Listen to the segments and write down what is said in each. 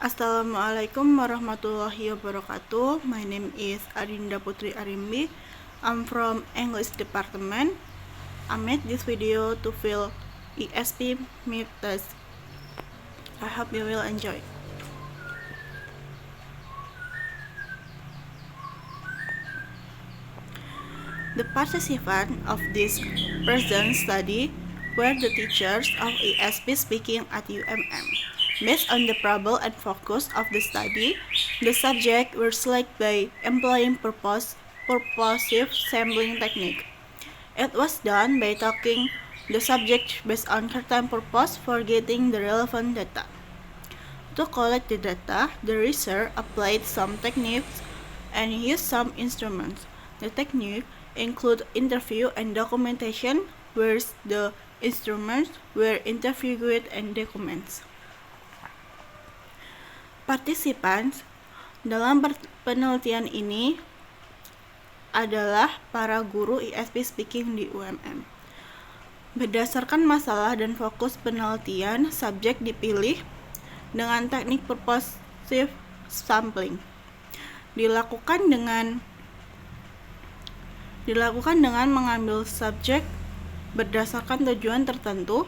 Assalamualaikum warahmatullahi wabarakatuh. My name is Arinda Putri Arimbi. I'm from English Department. I made this video to fill ESP Meet test. I hope you will enjoy. The participants of this present study were the teachers of ESP speaking at UMM. Based on the problem and focus of the study, the subject were selected by employing purposive sampling technique. It was done by talking the subject based on certain purpose for getting the relevant data. To collect the data, the researcher applied some techniques and used some instruments. The technique include interview and documentation, whereas the instruments were interviewed and documents. Participants dalam penelitian ini adalah para guru ESP speaking di UMM. Berdasarkan masalah dan fokus penelitian, subjek dipilih dengan teknik purposive sampling. Dilakukan dengan mengambil subjek berdasarkan tujuan tertentu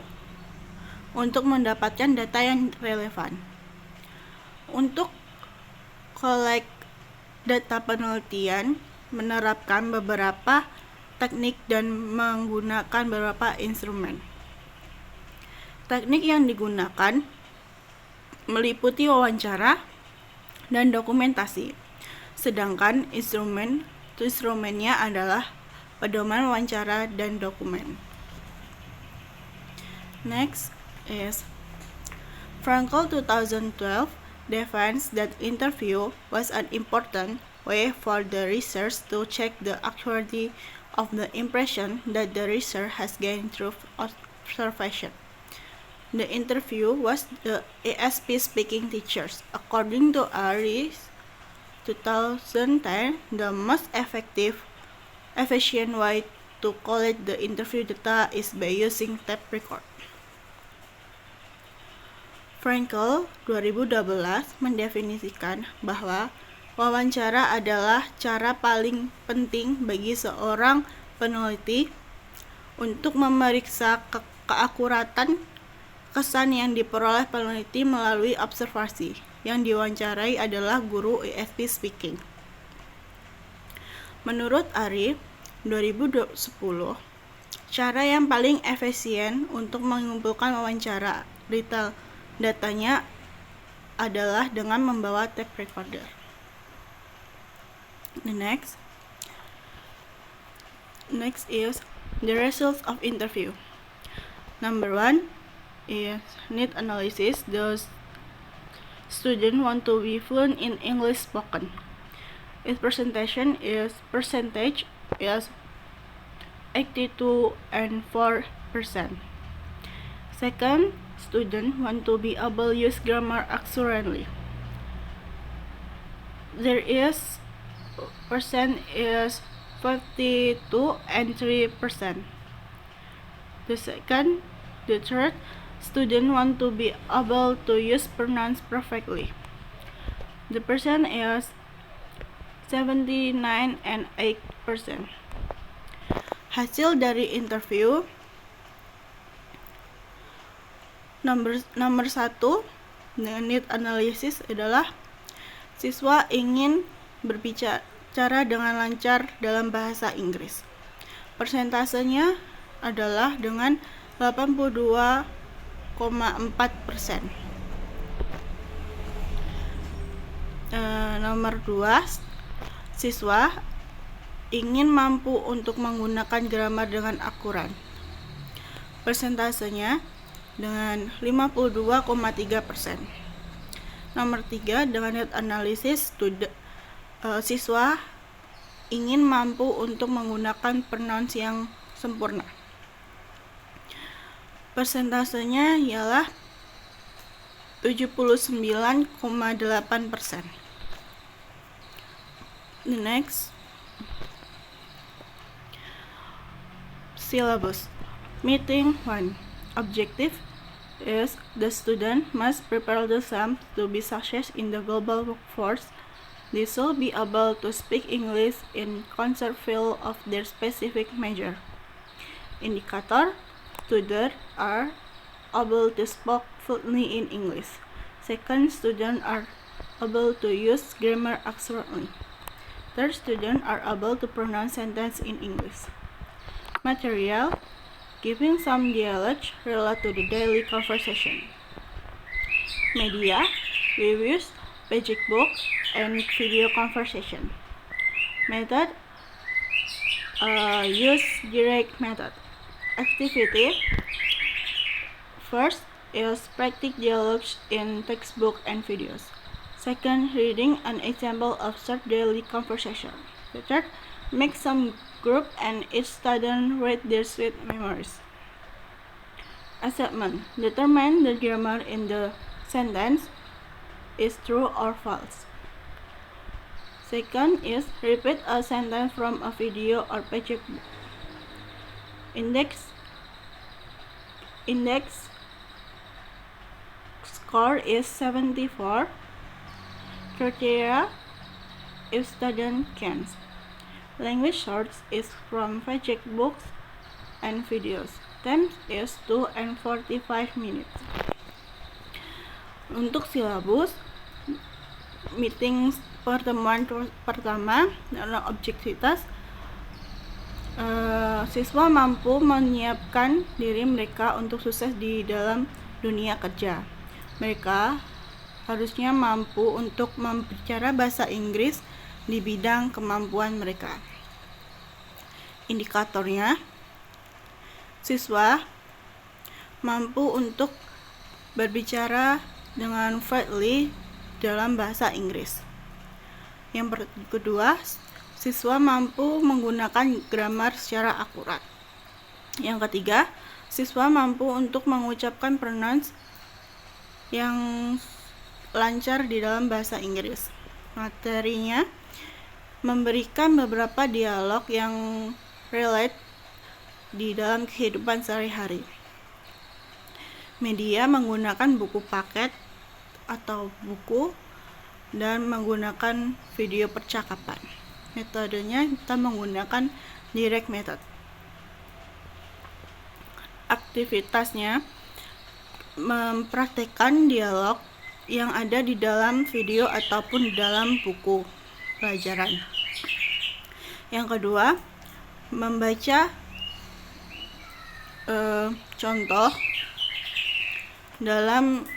untuk mendapatkan data yang relevan. Untuk collect data penelitian menerapkan beberapa teknik dan menggunakan beberapa instrumen. Teknik yang digunakan meliputi wawancara dan dokumentasi, sedangkan instrumennya adalah pedoman wawancara dan dokumen. Next is Frankel 2012 defines that interview was an important way for the researcher to check the accuracy of the impression that the researcher has gained through observation. The interview was the ESP speaking teachers. According to Aris 2010, the most efficient way to collect the interview data is by using tape record. Frankel 2012 mendefinisikan bahwa wawancara adalah cara paling penting bagi seorang peneliti untuk memeriksa keakuratan kesan yang diperoleh peneliti melalui observasi. Yang diwawancarai adalah guru ESP speaking. Menurut Ari 2010, cara yang paling efisien untuk mengumpulkan wawancara detail datanya adalah dengan membawa tape recorder. The next is the results of interview. Number 1 is need analysis. The student want to be fluent in English spoken. Its percentage is 82 and 4%. Second, student want to be able to use grammar accurately. There is percent is 52 and 3%. The third, student want to be able to use pronouns perfectly. The percent is 79 and 8%. Hasil dari interview nomor 1 dengan need analysis adalah siswa ingin berbicara dengan lancar dalam bahasa Inggris. Persentasenya adalah dengan 82,4%. Nomor 2, siswa ingin mampu untuk menggunakan grammar dengan akurat. Persentasenya dengan 52,3%. Nomor 3, dengan need analysis, siswa ingin mampu untuk menggunakan pronouns yang sempurna. Persentasenya ialah 79,8%. The next, syllabus. Meeting 1. Objective. is the student must prepare themselves to be success in the global workforce. They should be able to speak English in concert field of their specific major. Indicator: students are able to speak fluently in English. Second, students are able to use grammar accurately. Third, students are able to pronounce sentences in English. Material: giving some dialogue related to the daily conversation. Media: reviews, page books, and video conversation. Method: use direct method. Activity: first is practice dialogues in textbook and videos. Second, reading an example of short daily conversation. The third, make some group and each student read their sweet memories. Assessment: determine the grammar in the sentence is true or false. Second is repeat a sentence from a video or page book. Index score is 74. Criteria: if student can. Language source is from page books and videos. Time is 2 and 45 minutes. Untuk silabus, meeting pertemuan pertama dalam objektivitas, siswa mampu menyiapkan diri mereka untuk sukses di dalam dunia kerja. Mereka harusnya mampu untuk berbicara bahasa Inggris di bidang kemampuan mereka. Indikatornya: siswa mampu untuk berbicara dengan fluently dalam bahasa Inggris. Yang kedua, siswa mampu menggunakan grammar secara akurat. Yang ketiga, siswa mampu untuk mengucapkan pronounce yang lancar di dalam bahasa Inggris. Materinya: memberikan beberapa dialog yang relate di dalam kehidupan sehari-hari. Media: menggunakan buku paket atau buku dan menggunakan video percakapan. Metodenya kita menggunakan direct method. Aktivitasnya: mempraktekkan dialog yang ada di dalam video ataupun di dalam buku pelajaran. Yang kedua, membaca contoh dalam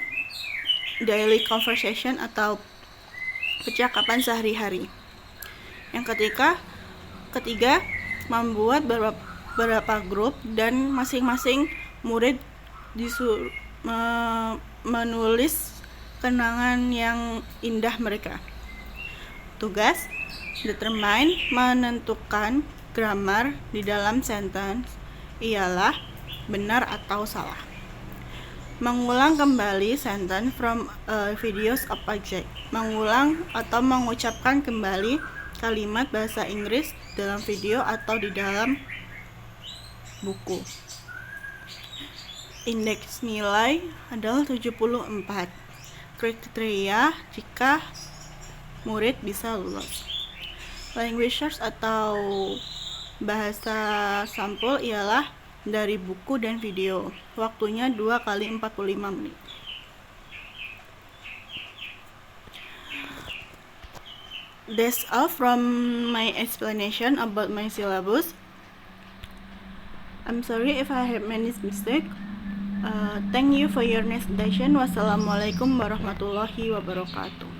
daily conversation atau percakapan sehari-hari. Yang ketiga, membuat beberapa grup dan masing-masing murid disuruh menulis kenangan yang indah mereka. Tugas: determine, menentukan grammar di dalam sentence ialah benar atau salah. Mengulang kembali sentence from videos of object. Mengulang atau mengucapkan kembali kalimat bahasa Inggris dalam video atau di dalam buku. Indeks nilai adalah 74. Kriteria jika murid bisa lulus. Language source atau bahasa sampul ialah dari buku dan video. Waktunya 2 kali 45 menit. That's all from my explanation about my syllabus. I'm sorry if I have many mistakes. Thank you for your next attention. Wassalamualaikum warahmatullahi wabarakatuh.